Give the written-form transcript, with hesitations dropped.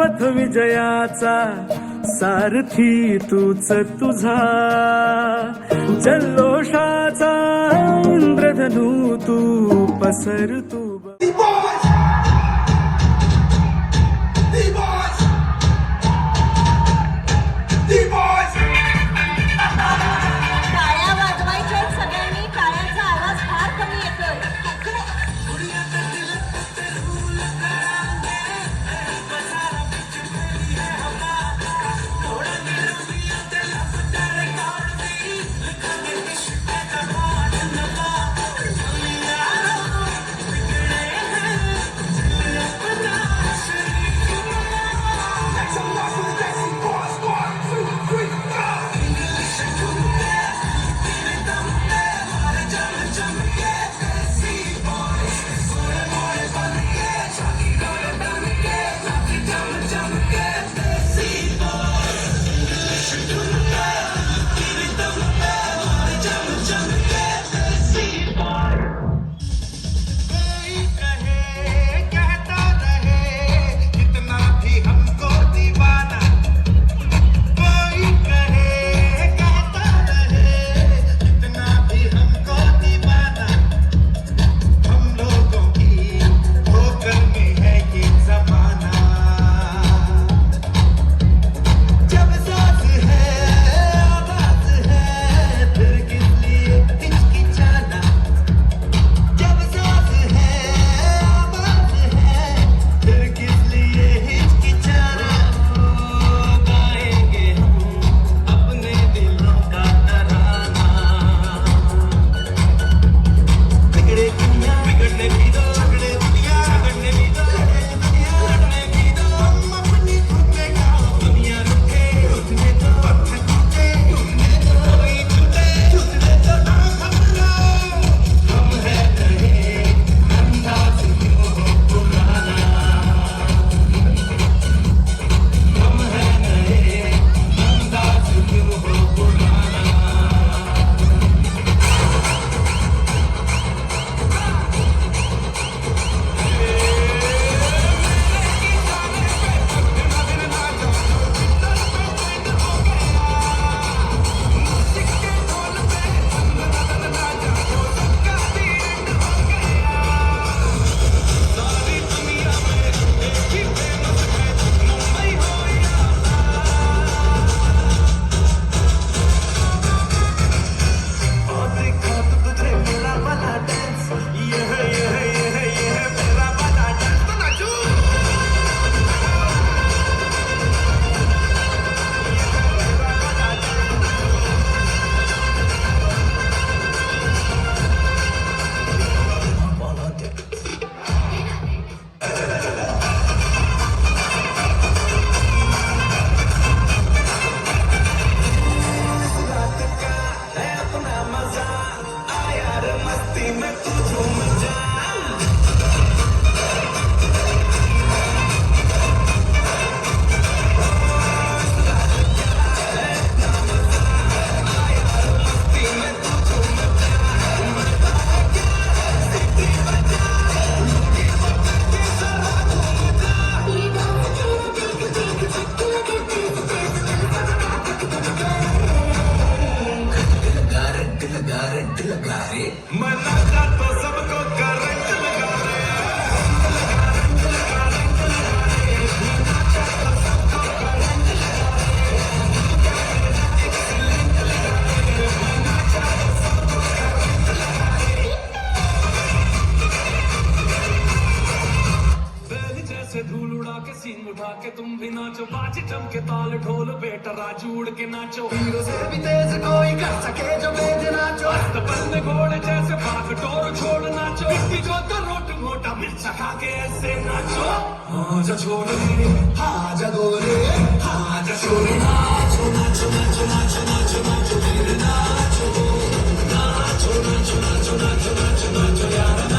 पथ विजयाचा सारथी तूच तुझा, जल्लोषाचा इंद्रधनू तू पसर तू. टाळ्या वाजवायच्या सगळ्यांनी, टाळ्यांचा आवाज फार कमी येतोय. सीन उठा के तुम भी नाचो, बाजी चमके ताल ढोल बेटा राजू उड़ के नाचो, हीरो से भी तेज कोई कर सके जो बेद नाचो, अस्तबल में घोड़े जैसे भाग डोर छोड़ नाचो, मिट्टी जो तो रोट मोटा मिर्चा खा के ऐसे नाचो, आजा छोड़ रे आजा गोरे आजा छोड़ nacho nacho nacho nacho nacho nacho nacho nacho nacho nacho nacho nacho nacho यार